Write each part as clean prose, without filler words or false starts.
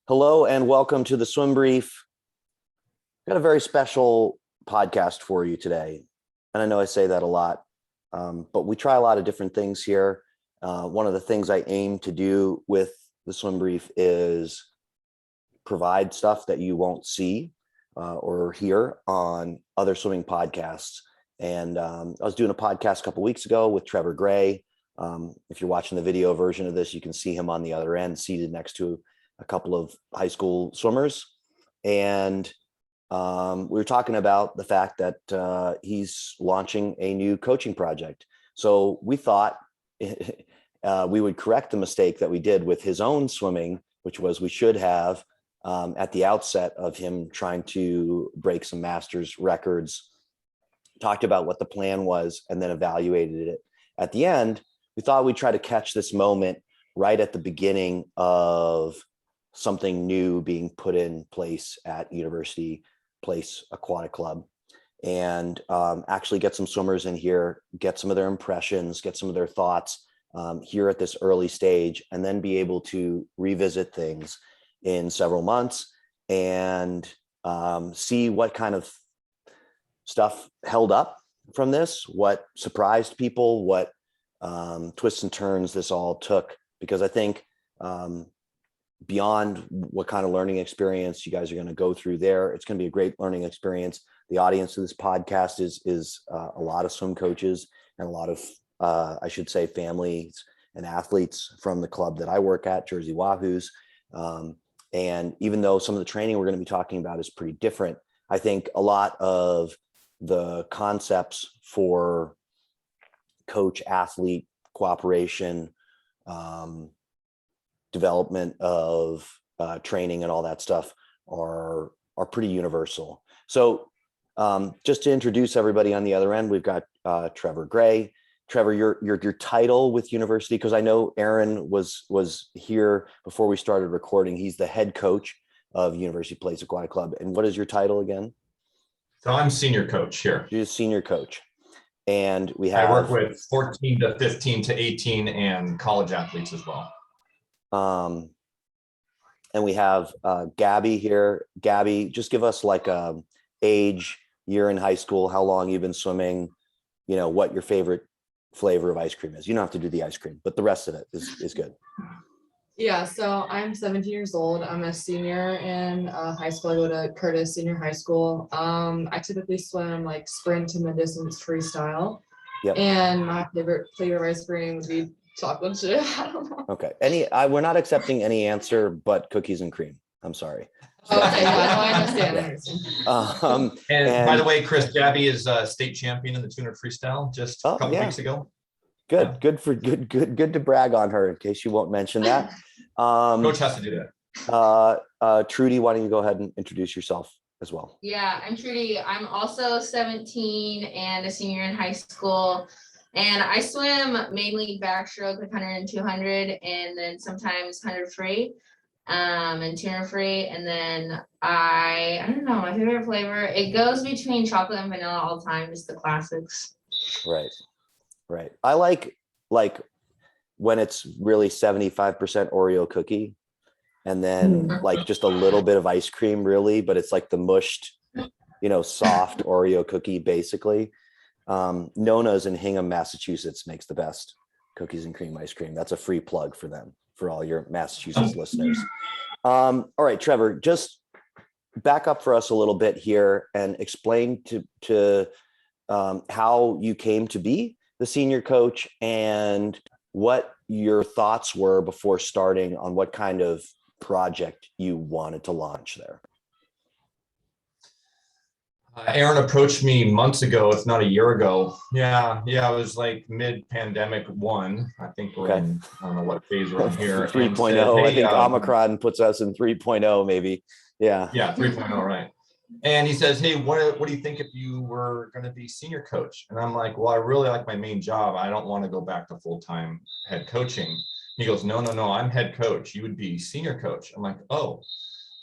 Hello and welcome to the Swim Brief. Got a very special podcast for you today. And I know I say that a lot, but we try a lot of different things here. One of the things I aim to do with the Swim Brief is provide stuff that you won't see or hear on other swimming podcasts. And I was doing a podcast a couple weeks ago with Trevor Gray. If you're watching the video version of this, you can see him on the other end, seated next to a couple of high school swimmers. And we were talking about the fact that he's launching a new coaching project. So we thought we would correct the mistake that we did with his own swimming, which was we should have at the outset of him trying to break some masters records, talked about what the plan was, and then evaluated it. At the end, we thought we'd try to catch this moment right at the beginning of something new being put in place at University Place Aquatic Club, and actually get some swimmers in here, get some of their impressions, get some of their thoughts here at this early stage, and then be able to revisit things in several months and see what kind of stuff held up from this, what surprised people, what twists and turns this all took. Because I think beyond what kind of learning experience you guys are going to go through there, it's going to be a great learning experience. The audience of this podcast is a lot of swim coaches and a lot of, I should say, families and athletes from the club that I work at, Jersey Wahoos. And even though some of the training we're going to be talking about is pretty different, I think a lot of the concepts for coach athlete cooperation, development of training and all that stuff are pretty universal. So just to introduce everybody on the other end, we've got Trevor Gray. Trevor, your title with University, because I know Aaron was here before we started recording. He's the head coach of University Place Aquatic Club. And what is your title again? So I'm senior coach here. You're senior coach. And we have— I work with 14 to 15 to 18 and college athletes as well. And we have Gabby here. Gabby, just give us like a age, year in high school, how long you've been swimming, what your favorite flavor of ice cream is. You don't have to do the ice cream, but the rest of it is good. Yeah, so I'm 17 years old. I'm a senior in high school. I go to Curtis Senior High School. I typically swim like sprint to mid-distance freestyle. Yep. And my favorite flavor of ice cream would be chocolate chip. I don't know. Okay. We're not accepting any answer but cookies and cream. I'm sorry. Okay, yeah, no, I understand. And by the way, Chris, Gabby is a state champion in the 200 freestyle just a couple weeks ago. Good, Yeah. Good to brag on her in case you won't mention that. Coach has to do that. Trudy, why don't you go ahead and introduce yourself as well? Yeah, I'm Trudy. I'm also 17 and a senior in high school. And I swim mainly backstroke, like 100 and 200, and then sometimes 100 free and 200 free. And then I don't know, my favorite flavor, it goes between chocolate and vanilla all the time, just the classics. Right. I like when it's really 75% Oreo cookie and then like just a little bit of ice cream really, but it's like the mushed, soft Oreo cookie basically. Nona's in Hingham, Massachusetts makes the best cookies and cream ice cream. That's a free plug for them, for all your Massachusetts listeners. All right, Trevor, just back up for us a little bit here and explain to how you came to be the senior coach and what your thoughts were before starting on what kind of project you wanted to launch there. Aaron approached me months ago, if not a year ago. Yeah. It was like mid-pandemic one. I think we're in, I don't know what phase we're in here. 3.0. Said, I think Omicron puts us in 3.0 maybe. Yeah. Yeah, 3.0, right. And he says, hey, what do you think if you were going to be senior coach? And I'm like, well, I really like my main job. I don't want to go back to full-time head coaching. He goes, no, I'm head coach. You would be senior coach. I'm like, oh.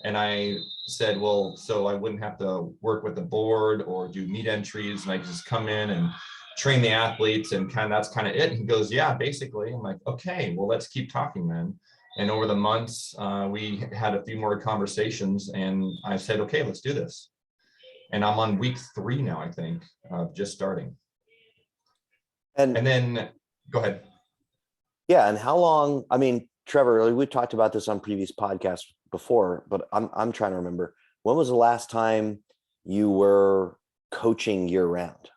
And I said, well, so I wouldn't have to work with the board or do meet entries, and I just come in and train the athletes and that's kind of it. And he goes, yeah, basically. I'm like, okay, well, let's keep talking then. And over the months, we had a few more conversations, and I said, okay, let's do this. And I'm on week 3 now, I think, just starting. And then go ahead. yeah, and how long, I mean, Trevor, we talked about this on previous podcasts before, but I'm trying to remember, when was the last time you were coaching year round?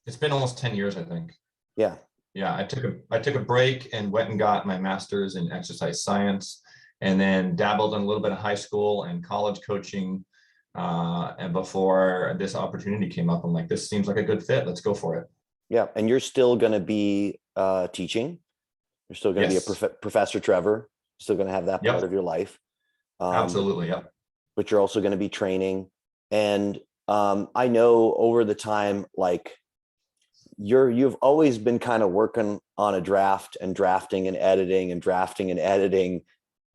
It's been almost 10 years, I think. Yeah. Yeah, I took a break and went and got my master's in exercise science, and then dabbled in a little bit of high school and college coaching. And before this opportunity came up, I'm like, this seems like a good fit. Let's go for it. Yeah. And you're still going to be teaching. You're still going to Yes. be a Professor Trevor. You're still going to have that part Yep. of your life. Absolutely. Yep. But you're also going to be training. And I know over the time, like you've always been kind of working on a draft and drafting and editing and drafting and editing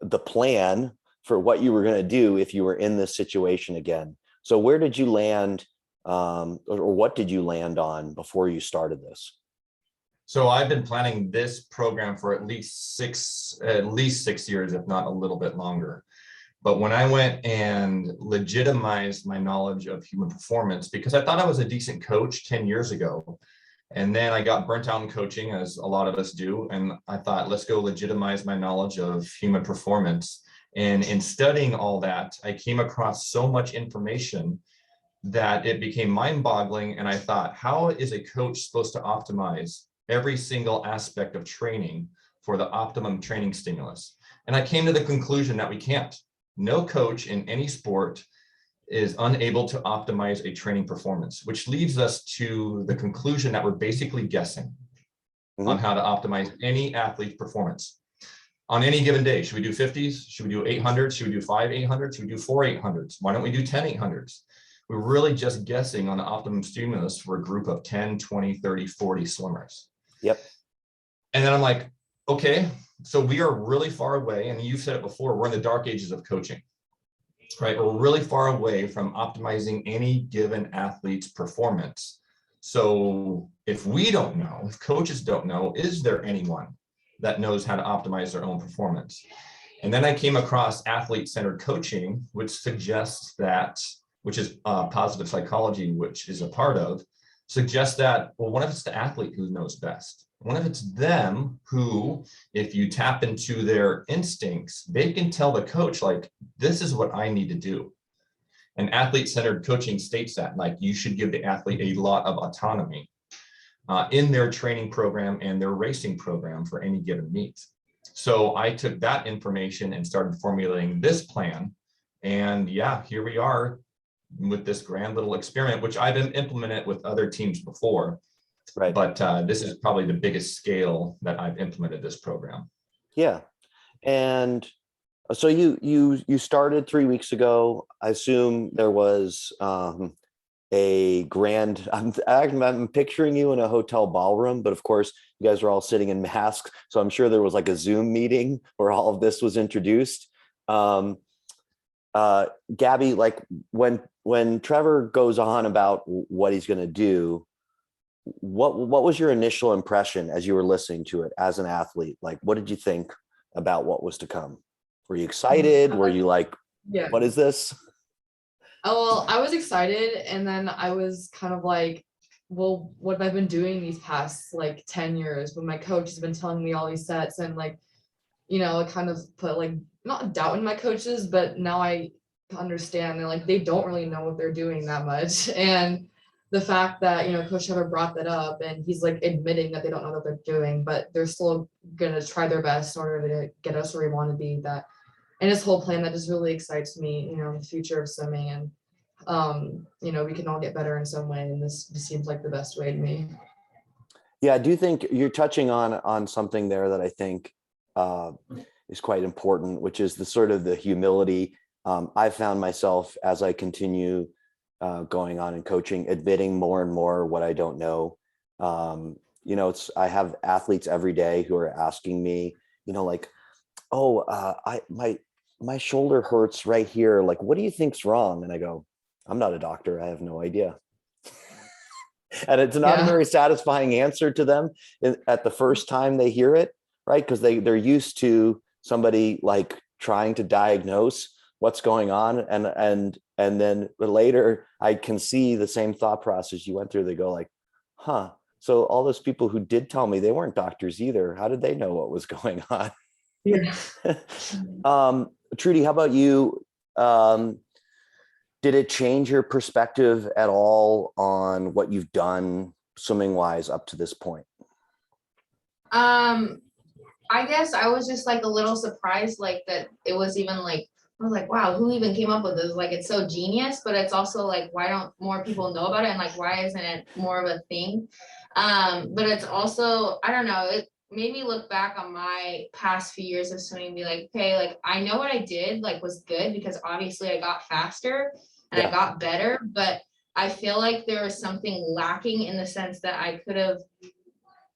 the plan for what you were going to do if you were in this situation again. So where did you land, or what did you land on before you started this? So I've been planning this program for at least 6 years, if not a little bit longer. But when I went and legitimized my knowledge of human performance, because I thought I was a decent coach 10 years ago, and then I got burnt out in coaching, as a lot of us do. And I thought, let's go legitimize my knowledge of human performance. And in studying all that, I came across so much information that it became mind-boggling. And I thought, how is a coach supposed to optimize every single aspect of training for the optimum training stimulus? And I came to the conclusion that we can't. No coach in any sport is unable to optimize a training performance, which leads us to the conclusion that we're basically guessing on how to optimize any athlete's performance on any given day. Should we do 50s? Should we do 800s? Should we do 5 800s? Should we do 4 800s? Why don't we do 10 800s? We're really just guessing on the optimum stimulus for a group of 10, 20, 30, 40 swimmers. Yep. And then I'm like, okay, so we are really far away. And you've said it before, we're in the dark ages of coaching, right? We're really far away from optimizing any given athlete's performance. So if we don't know, if coaches don't know, is there anyone that knows how to optimize their own performance? And then I came across athlete-centered coaching, which suggests that, which is positive psychology, which is a part of, suggests that, well, what if it's the athlete who knows best? What if it's them who, if you tap into their instincts, they can tell the coach, like, this is what I need to do. And athlete-centered coaching states that, like, you should give the athlete a lot of autonomy in their training program and their racing program for any given meet. So I took that information and started formulating this plan. And yeah, here we are with this grand little experiment, which I've implemented with other teams before. Right. But this is probably the biggest scale that I've implemented this program. Yeah. And so you started 3 weeks ago. I assume there was a grand, I'm picturing you in a hotel ballroom, but of course you guys are all sitting in masks. So I'm sure there was like a Zoom meeting where all of this was introduced. Gabby, like when Trevor goes on about what he's going to do, what was your initial impression as you were listening to it as an athlete? Like, what did you think about what was to come? Were you excited? Were you like, Yeah. what is this? Oh, well, I was excited, and then I was kind of like, well, what have I been doing these past like 10 years when my coach has been telling me all these sets, and like, you know, it kind of put like not doubt in my coaches, but now I understand that like they don't really know what they're doing that much. And the fact that, you know, Coach Trevor brought that up and he's like admitting that they don't know what they're doing, but they're still gonna try their best in order to get us where we want to be. That and his whole plan, that just really excites me, you know, the future of swimming, and you know, we can all get better in some way, and this seems like the best way to me. Yeah, I do think you're touching on something there that I think is quite important, which is the sort of the humility. I found myself as I continue going on in coaching, admitting more and more what I don't know. You know, I have athletes every day who are asking me, you know, like, oh, my shoulder hurts right here. Like, what do you think's wrong? And I go, I'm not a doctor. I have no idea. And it's not a very satisfying answer to them at the first time they hear it, right? Because they're used to somebody like trying to diagnose what's going on, and then later I can see the same thought process you went through. They go like, huh, so all those people who did tell me, they weren't doctors either, how did they know what was going on? Yeah. Trudy, how about you? Did it change your perspective at all on what you've done swimming wise up to this point? I guess I was just like a little surprised, like that it was even like, I was like, wow, who even came up with this? Like, it's so genius, but it's also like, why don't more people know about it? And like, why isn't it more of a thing? But it's also, I don't know, it made me look back on my past few years of swimming and be like, okay, like I know what I did like was good because obviously I got faster and I got better, but I feel like there was something lacking in the sense that I could have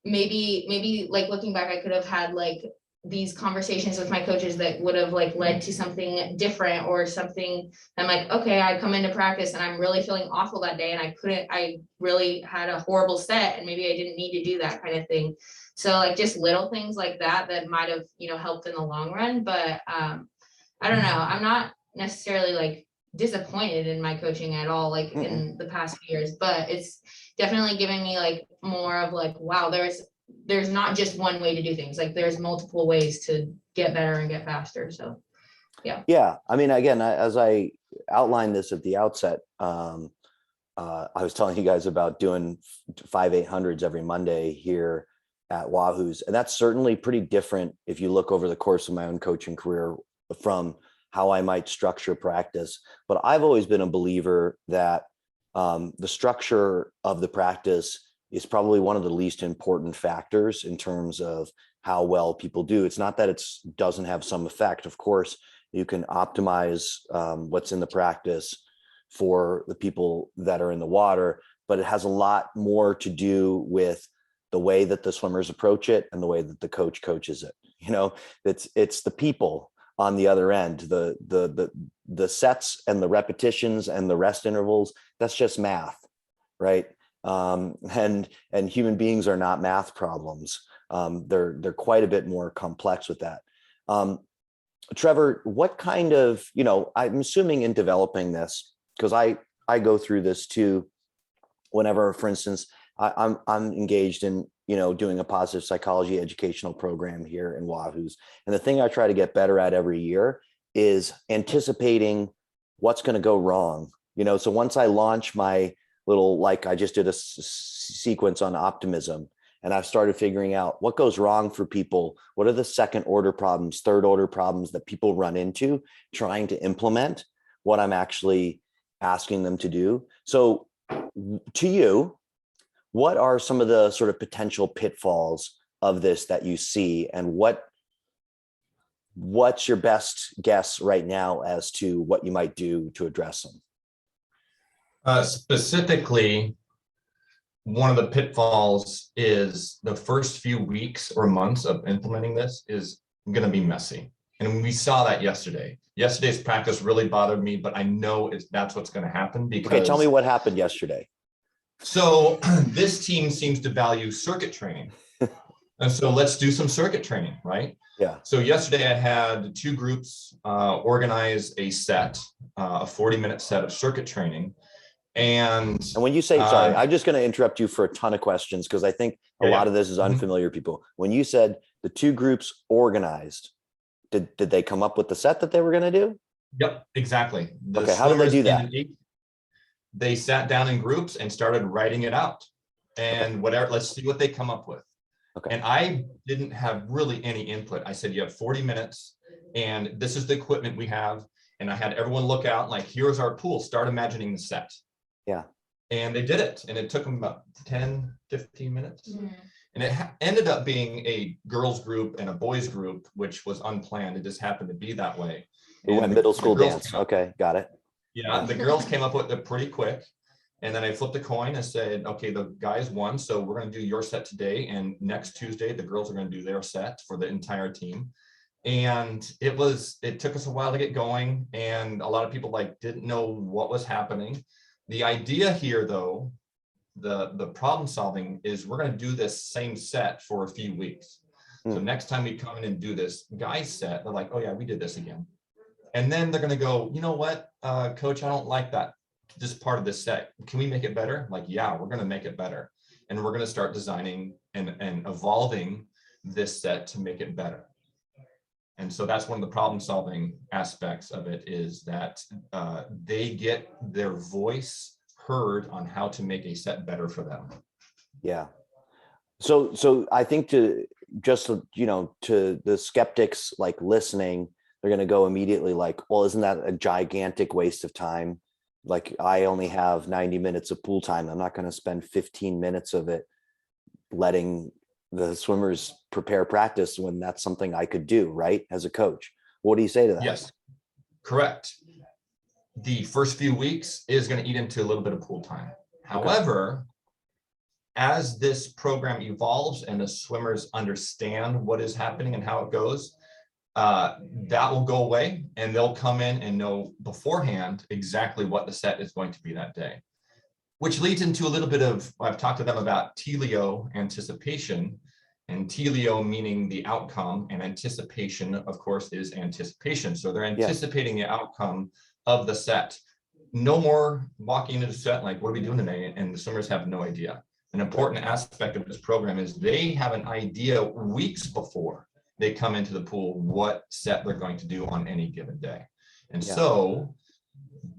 maybe like looking back, I could have had like these conversations with my coaches that would have like led to something different or something. I'm like, okay, I come into practice and I'm really feeling awful that day and I really had a horrible set and maybe I didn't need to do that kind of thing. So like just little things like that might have, helped in the long run. But I don't know. I'm not necessarily like disappointed in my coaching at all, like in the past few years, but it's definitely giving me like more of like, wow, there's not just one way to do things. Like there's multiple ways to get better and get faster. So yeah. I mean, again, as I outlined this at the outset, I was telling you guys about doing 5 800s every Monday here at Wahoo's, and that's certainly pretty different if you look over the course of my own coaching career from how I might structure practice. But I've always been a believer that the structure of the practice is probably one of the least important factors in terms of how well people do. It's not that it doesn't have some effect. Of course, you can optimize what's in the practice for the people that are in the water, but it has a lot more to do with the way that the swimmers approach it and the way that the coach coaches it. It's the people on the other end, the sets and the repetitions and the rest intervals. That's just math, right? And human beings are not math problems. They're quite a bit more complex with that. Trevor, what kind of, I'm assuming in developing this, because I go through this too, whenever, for instance, I'm engaged in, doing a positive psychology educational program here in Wahoo's. And the thing I try to get better at every year is anticipating what's going to go wrong. So once I launch my little, like I just did a sequence on optimism, and I've started figuring out what goes wrong for people. What are the second order problems, third order problems that people run into trying to implement what I'm actually asking them to do? So to you, what are some of the sort of potential pitfalls of this that you see, and what's your best guess right now as to what you might do to address them? Specifically, one of the pitfalls is the first few weeks or months of implementing this is going to be messy. And we saw that yesterday. Yesterday's practice really bothered me, but I know that's what's going to happen because. Okay, tell me what happened yesterday. So this team seems to value circuit training. And so let's do some circuit training, right? Yeah. So yesterday I had 2 groups organize a set, a 40-minute set of circuit training. And when you say, sorry, I'm just going to interrupt you for a ton of questions because I think a lot of this is unfamiliar people. When you said the 2 groups organized, did they come up with the set that they were going to do? Yep, exactly. Okay, how did they do that? They sat down in groups and started writing it out, and whatever, let's see what they come up with. Okay. And I didn't have really any input. I said, you have 40 minutes and this is the equipment we have. And I had everyone look out like, here's our pool, start imagining the set. Yeah. And they did it. And it took them about 10, 15 minutes. Mm-hmm. And it ended up being a girls group and a boys group, which was unplanned. It just happened to be that way. And middle school dance. Okay, got it. Yeah, the girls came up with it pretty quick. And then I flipped a coin and said, okay, the guys won. So we're going to do your set today. And next Tuesday, the girls are going to do their set for the entire team. And it took us a while to get going. And a lot of people didn't know what was happening. The idea here, though, the problem solving is we're going to do this same set for a few weeks. So next time we come in and do this guy set, they're like, oh yeah, we did this again. And then they're going to go, you know what, coach, I don't like that. This part of this set. Can we make it better? Like, yeah, we're going to make it better. And we're going to start designing and evolving this set to make it better. And so that's one of the problem solving aspects of it, is that they get their voice heard on how to make a set better for them. Yeah. So I think to just, you know, to the skeptics like listening, they're going to go immediately like, well, isn't that a gigantic waste of time? Like, I only have 90 minutes of pool time. I'm not going to spend 15 minutes of it letting the swimmers prepare practice when that's something I could do, right? As a coach. What do you say to that? Yes, correct. The first few weeks is going to eat into a little bit of pool time. However, as this program evolves and the swimmers understand what is happening and how it goes, that will go away, and they'll come in and know beforehand exactly what the set is going to be that day, which leads into a little bit of, I've talked to them about teleo anticipation, and teleo meaning the outcome, and anticipation, of course, is anticipation. So they're anticipating the outcome of the set. No more walking into the set like, what are we doing today? And the swimmers have no idea. An important aspect of this program is they have an idea weeks before they come into the pool what set they're going to do on any given day. And so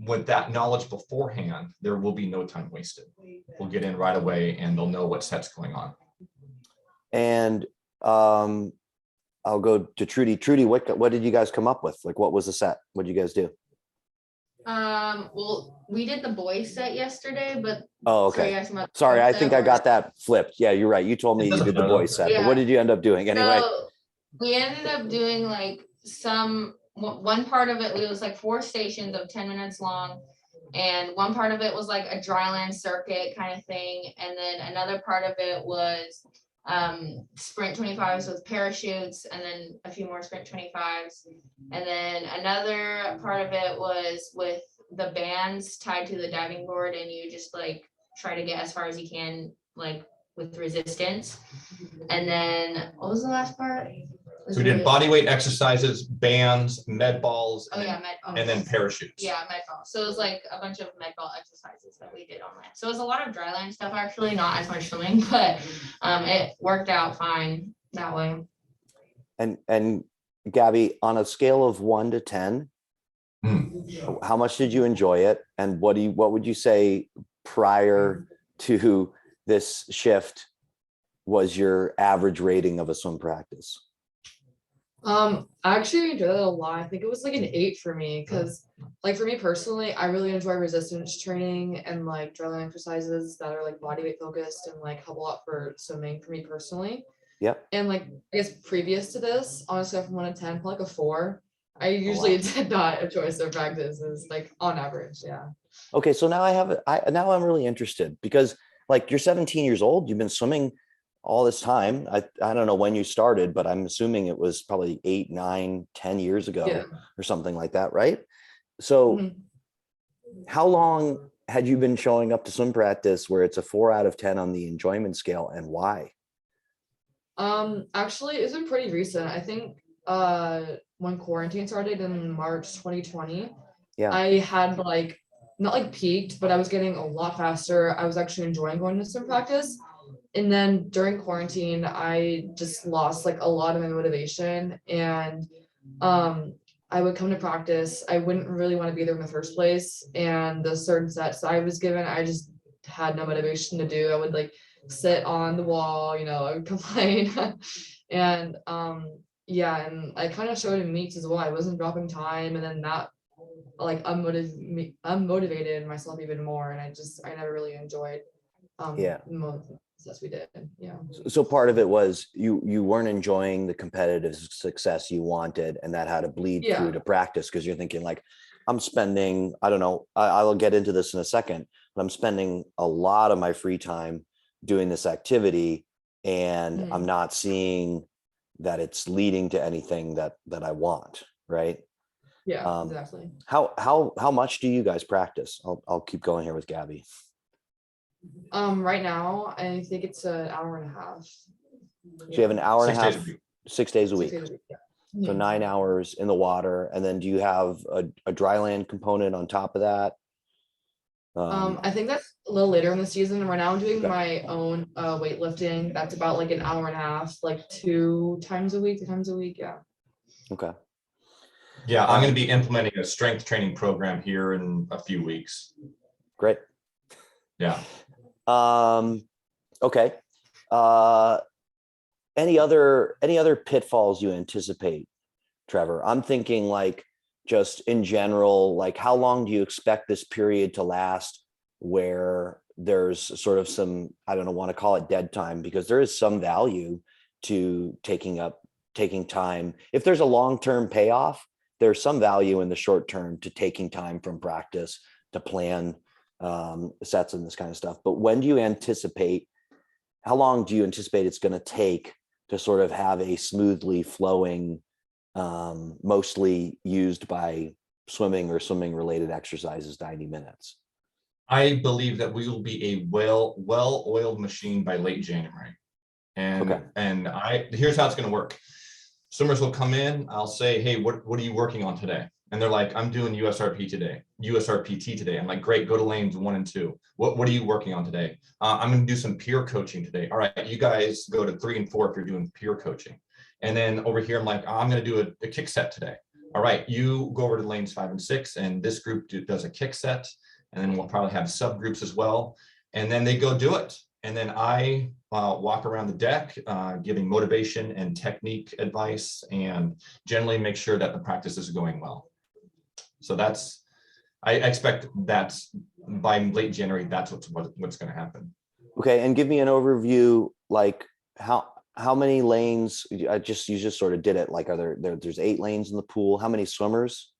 with that knowledge beforehand, there will be no time wasted. We'll get in right away and they'll know what set's going on. And I'll go to Trudy. Trudy, what did you guys come up with? Like, what was the set? What did you guys do? Well, we did the boys set yesterday, but Oh, okay. Sorry, I think I got that flipped. Yeah, you're right. You told me you did the boys set, but what did you end up doing anyway? So we ended up doing like one part of it was like 4 stations of 10 minutes long, and one part of it was like a dry land circuit kind of thing, and then another part of it was sprint 25s with parachutes, and then a few more sprint 25s, and then another part of it was with the bands tied to the diving board, and you just like try to get as far as you can like with resistance. And then what was the last part? So we did body weight exercises, bands, med balls, and then parachutes. Yeah, med ball. So it was like a bunch of med ball exercises that we did on that. So it was a lot of dry land stuff, actually, not as much swimming, but it worked out fine that way. And Gabby, on a scale of 1 to 10, how much did you enjoy it? And what would you say prior to this shift was your average rating of a swim practice? I actually enjoyed it a lot. I think it was like an 8 for me, because like for me personally, I really enjoy resistance training and like drilling exercises that are like body weight focused and like help a lot for swimming for me personally. Yep. And like, I guess previous to this, honestly, from 1 to 10, like a 4. I usually did not enjoy swim practices, like on average. Yeah. Okay. So now now I'm really interested, because like, you're 17 years old, you've been swimming all this time. I don't know when you started, but I'm assuming it was probably 8, 9, 10 years ago or something like that, right? So how long had you been showing up to swim practice where it's a 4 out of 10 on the enjoyment scale, and why? Actually, it's been pretty recent. I think when quarantine started in March 2020, I had like not like peaked, but I was getting a lot faster. I was actually enjoying going to swim practice. And then during quarantine, I just lost like a lot of my motivation, and I would come to practice. I wouldn't really want to be there in the first place. And the certain sets I was given, I just had no motivation to do. I would like sit on the wall, I would complain. And and I kind of showed in meets as well. I wasn't dropping time, and then that like unmotivated myself even more. And I never really enjoyed we did. So part of it was you weren't enjoying the competitive success you wanted, and that had to bleed through to practice, because you're thinking like, I'm spending, I don't know, I'll get into this in a second, but I'm spending a lot of my free time doing this activity, and I'm not seeing that it's leading to anything that I want, right? Yeah, exactly. How much do you guys practice? I'll keep going here with Gabby. Right now, I think it's an hour and a half. So you have an hour and a half. 6 days a 6 week. days a week, yeah. So Mhm. 9 hours in the water. And then do you have a dry land component on top of that? I think that's a little later in the season. Right now I'm doing Okay. my own weightlifting. That's about like an hour and a half, like 2 times a week, 3 times a week. Yeah. Okay. Yeah, I'm going to be implementing a strength training program here in a few weeks. Great. Yeah. Okay. Any other pitfalls you anticipate, Trevor? I'm thinking like just in general, like how long do you expect this period to last where there's sort of some, I don't know, want to call it dead time, because there is some value to taking time. If there's a long-term payoff, there's some value in the short term to taking time from practice to plan sets and this kind of stuff. But how long do you anticipate it's going to take to sort of have a smoothly flowing, mostly used by swimming or swimming related exercises, 90 minutes? I believe that we will be a well-oiled machine by late January. And Okay. Here's how it's going to work. Swimmers will come in. I'll say, hey, what are you working on today? And they're like, I'm doing USRPT today. I'm like, great, go to lanes 1 and 2. What are you working on today? I'm going to do some peer coaching today. All right, you guys go to 3 and 4 if you're doing peer coaching. And then over here, I'm like, I'm going to do a kick set today. All right, you go over to lanes 5 and 6, and this group does a kick set. And then we'll probably have subgroups as well. And then they go do it. And then I walk around the deck, giving motivation and technique advice, and generally make sure that the practices are going well. So I expect that by late January, that's what's going to happen. Okay. And give me an overview, like how many lanes, you just sort of did it. Like, there's 8 lanes in the pool. How many swimmers?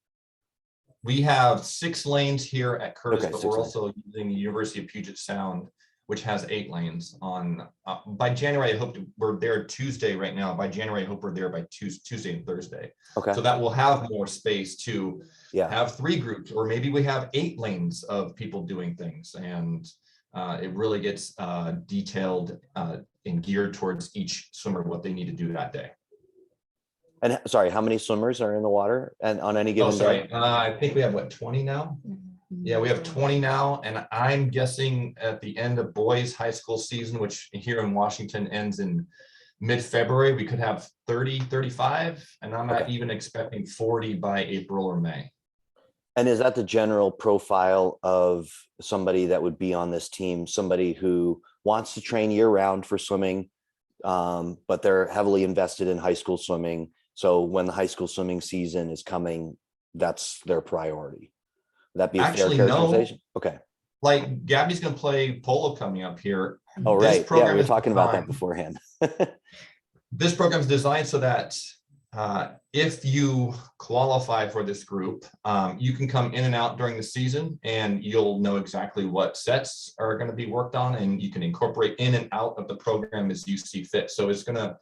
We have 6 lanes here at Curtis, Okay, but 6 we're lanes. also using the University of Puget Sound, which has 8 lanes on. By January, I hope we're there Tuesday right now. By January, I hope we're there by Tuesday and Thursday. Okay. So that we'll have more space to Yeah. have 3 groups, or maybe we have 8 lanes of people doing things. And it really gets detailed and geared towards each swimmer, what they need to do that day. And sorry, how many swimmers are in the water and on any given day? I think we have 20 now. Yeah, we have 20 now, and I'm guessing at the end of boys' high school season, which here in Washington ends in mid-February, we could have 30, 35, and I'm not even expecting 40 by April or May. And is that the general profile of somebody that would be on this team? Somebody who wants to train year round for swimming, but they're heavily invested in high school swimming. So when the high school swimming season is coming, that's their priority. Would that be a Actually, fair no. characterization? Okay. Like Gabby's going to play polo coming up here. Oh, This right. Yeah, program we were is talking about that designed- beforehand. This program is designed so that if you qualify for this group, you can come in and out during the season, and you'll know exactly what sets are going to be worked on, and you can incorporate in and out of the program as you see fit. So it's going to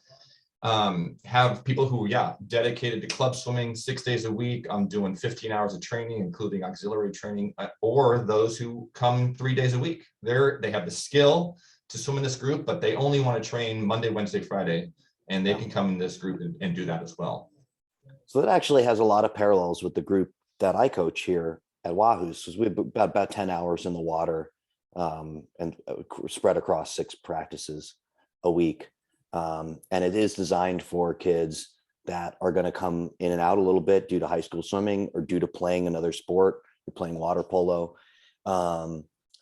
have people who, dedicated to club swimming 6 days a week. I'm doing 15 hours of training, including auxiliary training, or those who come 3 days a week. They have the skill to swim in this group, but they only want to train Monday, Wednesday, Friday, and they can come in this group and do that as well. So that actually has a lot of parallels with the group that I coach here at Wahoo's, because we have about 10 hours in the water and spread across 6 practices a week. And it is designed for kids that are going to come in and out a little bit due to high school swimming or due to playing another sport, or playing water polo.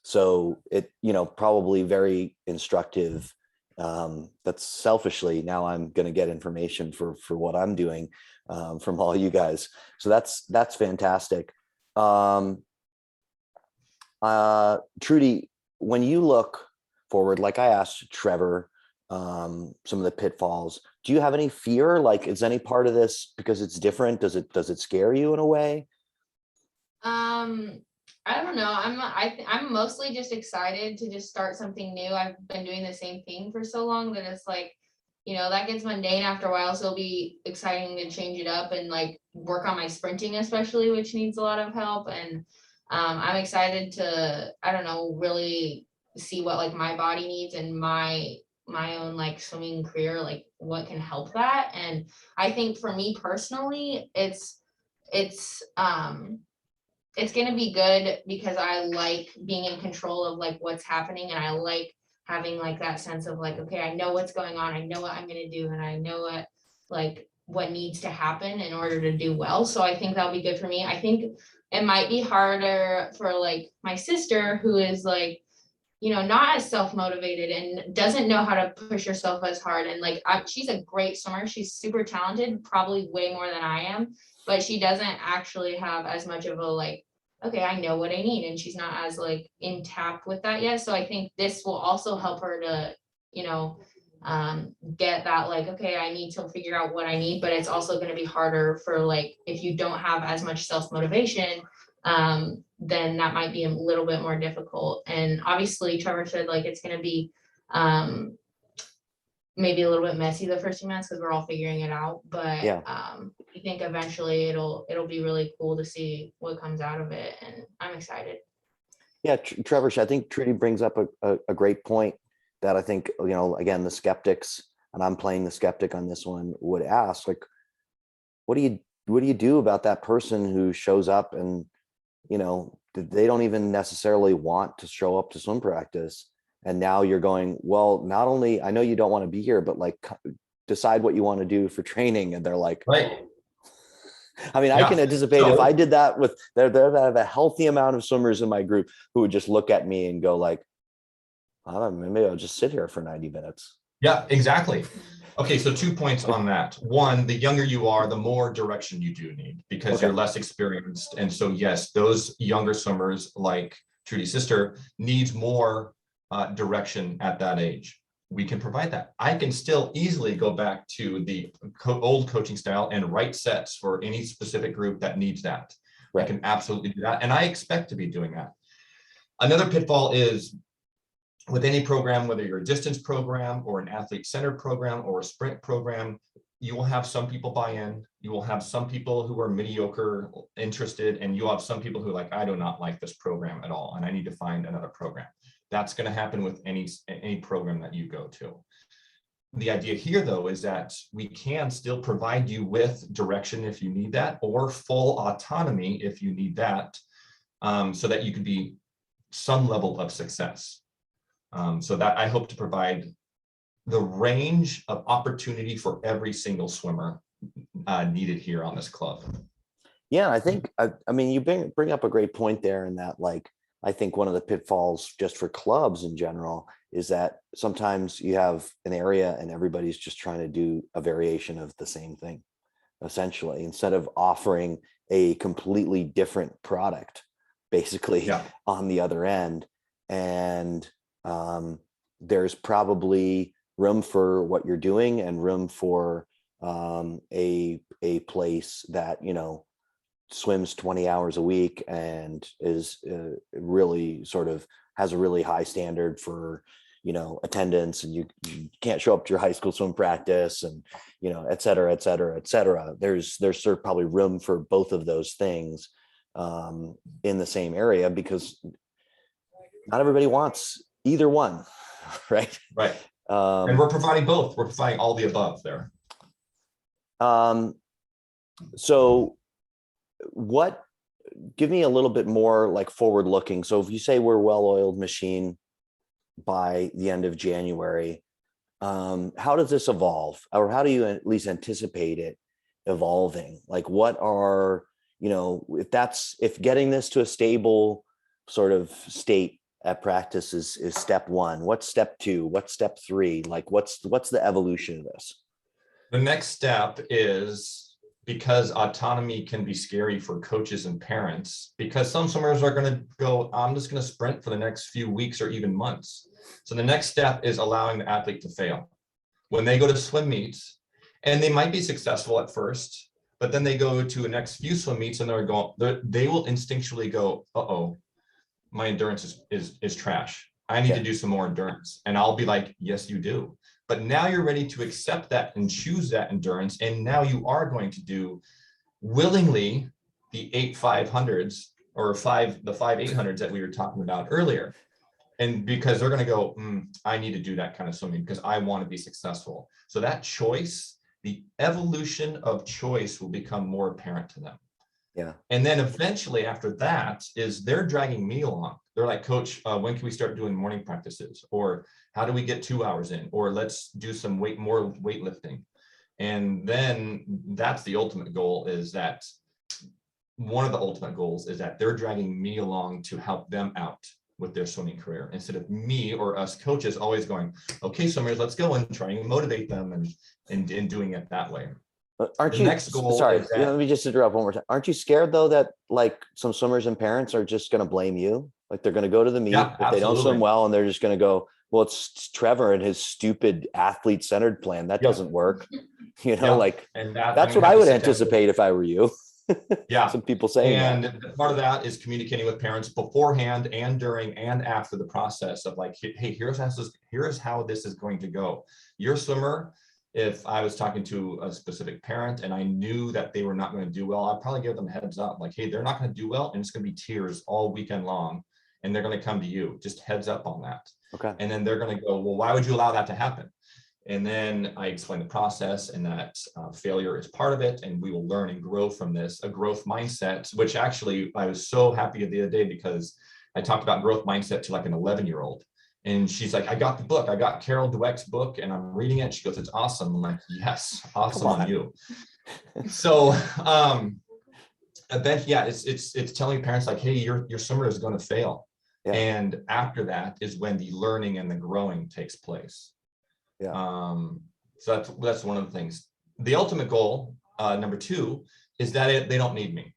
So it, probably very instructive. That's selfishly, now I'm going to get information for what I'm doing from all you guys. So that's fantastic. Trudy, when you look forward, like I asked Trevor, some of the pitfalls, do you have any fear? Like, is any part of this, because it's different, does it scare you in a way? I don't know. I'm mostly just excited to just start something new. I've been doing the same thing for so long that it's like, that gets mundane after a while. So it'll be exciting to change it up and like work on my sprinting, especially, which needs a lot of help. And I'm excited to, I don't know, really see what like my body needs and my own like swimming career like can help that. And I think for me personally, it's going to be good because I like being in control of like what's happening, and I like having like that sense of like, okay, I know what's going on, I know what I'm going to do, and I know what needs to happen in order to do well. So I think that'll be good for me. I think it might be harder for like my sister, who is like, not as self-motivated and doesn't know how to push herself as hard. And like, she's a great swimmer. She's super talented, probably way more than I am, but she doesn't actually have as much of a like, okay, I know what I need. And she's not as like in tap with that yet. So I think this will also help her to, get that like, okay, I need to figure out what I need, but it's also going to be harder for like, if you don't have as much self-motivation, then that might be a little bit more difficult. And obviously Trevor said like, it's going to be, maybe a little bit messy the first few months because we're all figuring it out, but Yeah. I think eventually it'll be really cool to see what comes out of it, and I'm excited. Yeah, Trevor, I think Trudy brings up a great point that I think, again, the skeptics, and I'm playing the skeptic on this one, would ask, like, what do you do about that person who shows up and, they don't even necessarily want to show up to swim practice. And now you're going, well, not only, I know you don't want to be here, but like decide what you want to do for training. And they're like, Right. I mean, I Yeah. can anticipate if So- I did that with I have a healthy amount of swimmers in my group who would just look at me and go like, maybe I'll just sit here for 90 minutes. Yeah, exactly. Okay, so 2 points on that. One, the younger you are, the more direction you do need because Okay. you're less experienced. And so, yes, those younger swimmers like Trudy's sister needs more direction at that age. We can provide that. I can still easily go back to the old coaching style and write sets for any specific group that needs that. Right. I can absolutely do that. And I expect to be doing that. Another pitfall is with any program, whether you're a distance program or an athlete-centered program or a sprint program, you will have some people buy in. You will have some people who are mediocre interested, and you'll have some people who are like, I do not like this program at all, and I need to find another program. That's going to happen with any program that you go to. The idea here, though, is that we can still provide you with direction if you need that, or full autonomy if you need that, so that you can be some level of success. So that I hope to provide the range of opportunity for every single swimmer needed here on this club. Yeah, I think, I mean, you bring up a great point there in that, like, I think one of the pitfalls just for clubs in general is that sometimes you have an area and everybody's just trying to do a variation of the same thing, essentially, instead of offering a completely different product, basically, on the other end. And there's probably room for what you're doing and room for a place that, swims 20 hours a week and is really sort of has a really high standard for, attendance, and you can't show up to your high school swim practice and, et cetera, et cetera, et cetera. There's sort of probably room for both of those things in the same area, because not everybody wants either one. Right. Right. And we're providing both. We're providing all the above there. So give me a little bit more like forward looking. So if you say we're well-oiled machine by the end of January, how does this evolve, or how do you at least anticipate it evolving? Like, what are, if getting this to a stable sort of state at practice is step one, what's step two, what's step three? Like, what's the evolution of this? The next step is, because autonomy can be scary for coaches and parents, because some swimmers are going to go, I'm just going to sprint for the next few weeks or even months. So the next step is allowing the athlete to fail. When they go to swim meets, and they might be successful at first, but then they go to the next few swim meets and they will instinctually go, uh-oh, my endurance is trash. I need to do some more endurance. And I'll be like, yes, you do. But now you're ready to accept that and choose that endurance. And now you are going to do willingly the 8 500s or the 5 800s that we were talking about earlier. And because they're going to go, I need to do that kind of swimming because I want to be successful. So that choice, the evolution of choice will become more apparent to them. Yeah. And then eventually after that is they're dragging me along. They're like, Coach, when can we start doing morning practices? Or how do we get 2 hours in? Or let's do some more weightlifting. And then that's the ultimate goal, is that one of the ultimate goals is that they're dragging me along to help them out with their swimming career, instead of me or us coaches always going, okay, swimmers, let's go, and trying to motivate them and doing it that way. Aren't The you, next goal sorry, is that- let me just interrupt one more time. Aren't you scared though that like some swimmers and parents are just going to blame you? Like they're going to go to the meet Yeah, if they don't swim absolutely. well, and they're just going to go, well, it's Trevor and his stupid athlete-centered plan. That Yeah. doesn't work. You know, Yeah. like And that, that's I'm what I gonna would have to sit down with- anticipate if I were you. Yeah. Some people saying that. And part of that is communicating with parents beforehand and during and after the process of like, hey, here's how this is going to go. Your swimmer, if I was talking to a specific parent and I knew that they were not going to do well, I'd probably give them a heads up, like, hey, they're not going to do well, and it's going to be tears all weekend long, and they're going to come to you. Just heads up on that. Okay. And then they're going to go, well, why would you allow that to happen? And then I explain the process, and that failure is part of it, and we will learn and grow from this, a growth mindset, which actually I was so happy the other day because I talked about growth mindset to like an 11-year-old. And she's like, I got the book. I got Carol Dweck's book and I'm reading it. She goes, it's awesome. I'm like, yes, awesome on you. So eventually, yeah, it's telling parents like, hey, your swimmer is going to fail. Yeah. And after that is when the learning and the growing takes place. Yeah. So that's one of the things. The ultimate goal, number 2, is that they don't need me.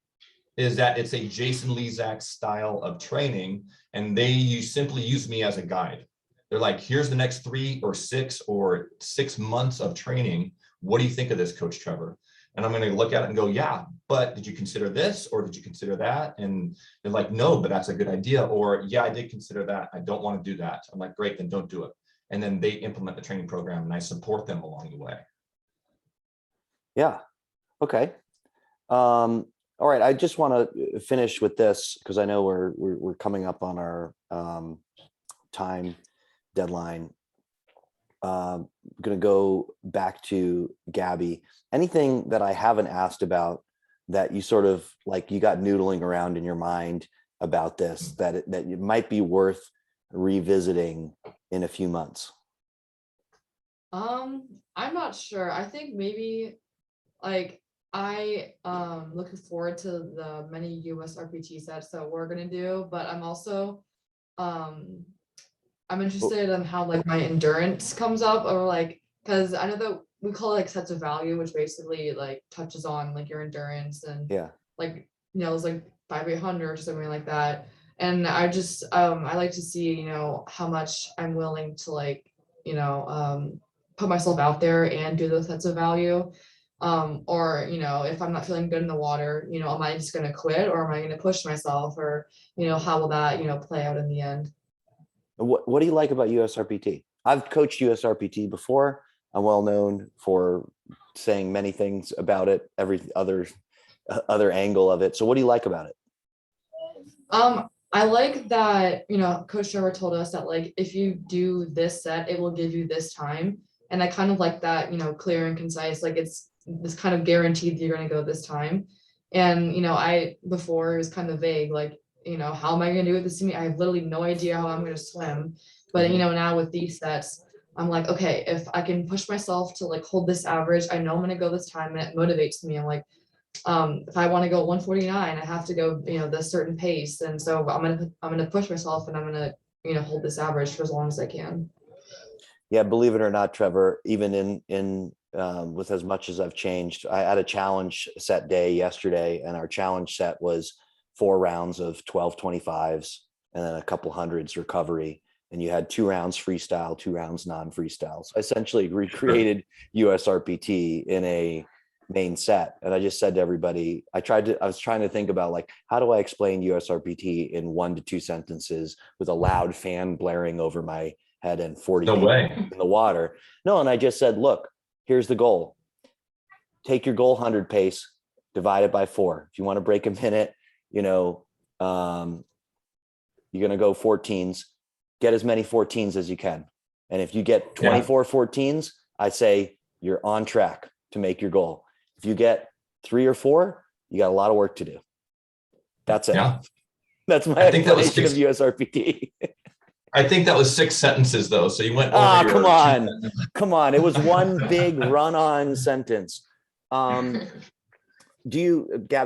Is that it's a Jason Lezak style of training, and you simply use me as a guide. They're like, here's the next 3 or 6 or 6 months of training. What do you think of this, Coach Trevor? And I'm going to look at it and go, yeah, but did you consider this or did you consider that? And they're like, no, but that's a good idea. Or yeah, I did consider that. I don't want to do that. I'm like, great, then don't do it. And then they implement the training program and I support them along the way. Yeah. Okay. All right. I just want to finish with this because I know we're coming up on our time deadline. I'm going to go back to Gabby. Anything that I haven't asked about that you sort of like you got noodling around in your mind about this that it might be worth revisiting in a few months? I'm not sure. I think maybe like I looking forward to the many US RPT sets that we're gonna do, but I'm also I'm interested in how like my endurance comes up, or like because I know that we call it like sets of value, which basically like touches on like your endurance and Yeah. like it's like 5,800 or something like that. And I just I like to see how much I'm willing to like put myself out there and do those sets of value. Or if I'm not feeling good in the water, am I just gonna quit or am I gonna push myself, or how will that play out in the end? What do you like about USRPT? I've coached USRPT before. I'm well known for saying many things about it, every other angle of it. So what do you like about it? I like that, Coach Trevor told us that like if you do this set, it will give you this time. And I kind of like that, clear and concise, like it's this kind of guaranteed that you're gonna go this time. And I before it was kind of vague, like, how am I gonna do it this to me? I have literally no idea how I'm gonna swim. But now with these sets, I'm like, okay, if I can push myself to like hold this average, I know I'm gonna go this time, and it motivates me. I'm like, if I want to go 149, I have to go, this certain pace. And so I'm gonna push myself, and I'm gonna, hold this average for as long as I can. Yeah, believe it or not, Trevor, even in with as much as I've changed, I had a challenge set day yesterday, and our challenge set was 4 rounds of 1225s and then a couple hundreds recovery. And you had 2 rounds freestyle, 2 rounds non-freestyle. So I essentially recreated USRPT in a main set. And I just said to everybody, I was trying to think about like, how do I explain USRPT in 1 to 2 sentences with a loud fan blaring over my head and 40 No people way. in the water? No. And I just said, look, here's the goal. Take your goal 100 pace, divide it by 4. If you want to break a minute, you're going to go 14s. get as many 14s as you can. And if you get Yeah. 24 14s, I say you're on track to make your goal. If you get 3 or 4, you got a lot of work to do. That's it. Yeah. That's my I think that was explanation of USRPT. I think that was 6 sentences though. So you went over Ah, your come 2 on. sentences. Come on. It was one big run-on sentence. Gabby,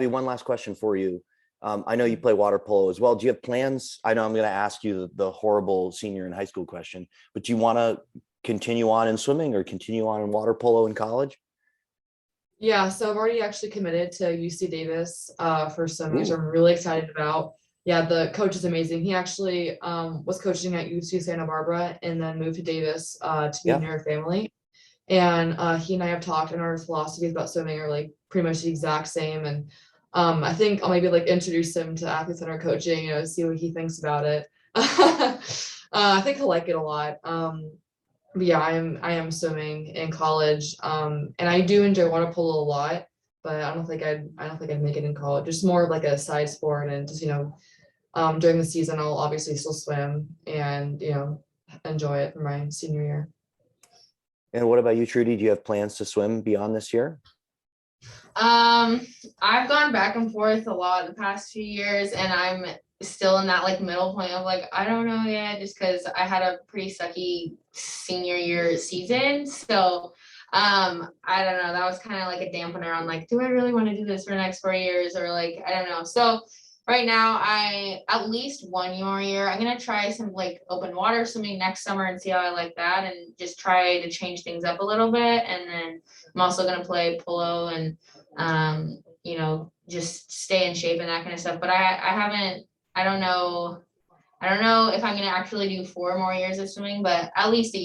one last question for you. I know you play water polo as well. Do you have plans? I know I'm going to ask you the horrible senior in high school question, but do you want to continue on in swimming or continue on in water polo in college? Yeah, so I've already actually committed to UC Davis for swimming, which Ooh. I'm really excited about. Yeah, the coach is amazing. He actually was coaching at UC Santa Barbara and then moved to Davis to be Yeah. near family. And he and I have talked, and our philosophies about swimming are like pretty much the exact same. And I think I'll maybe like introduce him to athletes that are coaching, see what he thinks about it. I think he'll like it a lot. But yeah, I am swimming in college. And I do enjoy water polo a lot, but I don't think I'd make it in college. Just more of like a side sport, and just during the season I'll obviously still swim and enjoy it for my senior year. And what about you, Trudy? Do you have plans to swim beyond this year? I've gone back and forth a lot the past few years, and I'm still in that like middle point of like, I don't know yet, just because I had a pretty sucky senior year season. So I don't know, that was kind of like a dampener on like, do I really want to do this for the next 4 years, or like, I don't know. So right now, at least 1 more year, I'm gonna try some like open water swimming next summer and see how I like that, and just try to change things up a little bit. And then I'm also gonna play polo and just stay in shape and that kind of stuff. But I don't know if I'm gonna actually do 4 more years of swimming, but at least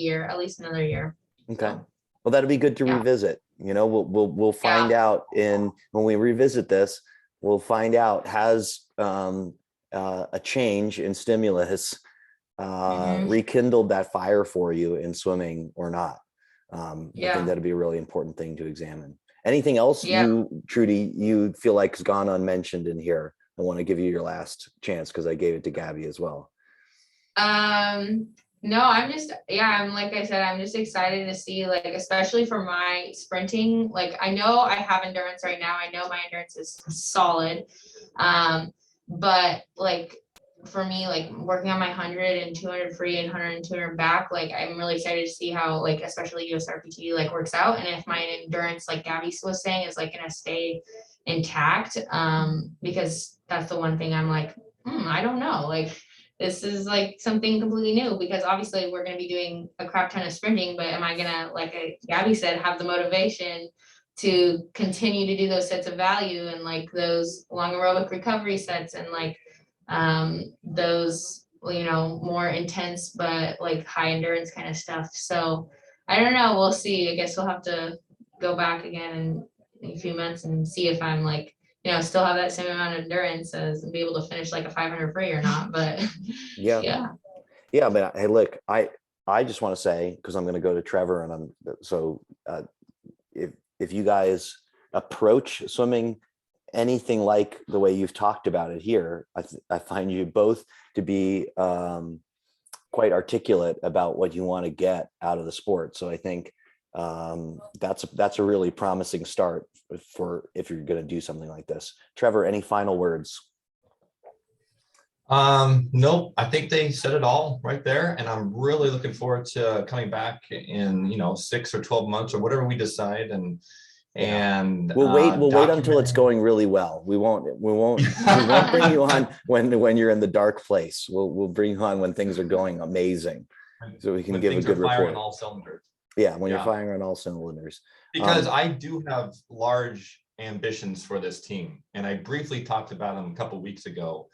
another year. Okay. So, Well, that'll be good to Yeah. revisit. We'll find out when we revisit this, we'll find out has a change in stimulus rekindled that fire for you in swimming or not. I think that'd be a really important thing to examine. Anything else Trudy, you feel like has gone unmentioned in here? I want to give you your last chance because I gave it to Gabby as well. No, I'm like I said, I'm just excited to see, like, especially for my sprinting, like I know I have endurance right now. I know my endurance is solid. But like for me, like working on my 100 and 200 free and 100 and 200 back, like I'm really excited to see how, like, especially USRPT like works out, and if my endurance, like Gabby was saying, is like gonna stay intact. Because that's the one thing I'm like, I don't know, like this is like something completely new, because obviously we're going to be doing a crap ton of sprinting, but am I going to, like Gabby said, have the motivation to continue to do those sets of value and like those long aerobic recovery sets and like those, more intense but like high endurance kind of stuff. So I don't know. We'll see. I guess we'll have to go back again in a few months and see if I'm like, still have that same amount of endurance as be able to finish like a 500 free or not. But yeah. But hey, look, I just want to say, because I'm going to go to Trevor, and if you guys approach swimming anything like the way you've talked about it here, I find you both to be quite articulate about what you want to get out of the sport. So I think that's a really promising start for if you're going to do something like this. Trevor, any final words? Nope, I think they said it all right there, and I'm really looking forward to coming back in 6 or 12 months or whatever we decide, and we'll wait until it's going really well. We won't bring you on when you're in the dark place. We'll bring you on when things are going amazing, so we can give a good report. All cylinders. Yeah, when you're firing on all cylinders. Because I do have large ambitions for this team, and I briefly talked about them a couple of weeks ago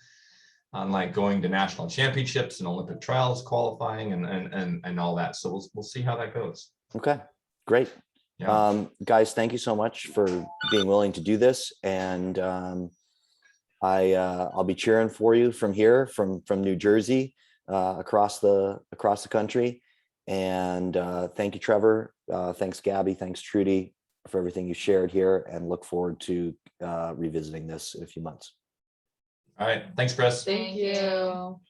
on like going to national championships and Olympic trials qualifying and all that. So we'll see how that goes. Okay, great. Yeah. Guys, thank you so much for being willing to do this, and I'll be cheering for you from here, from New Jersey, across the country. And thank you, Trevor. Thanks, Gabby. Thanks, Trudy, for everything you shared here, and look forward to revisiting this in a few months. All right. Thanks, Chris. Thank you.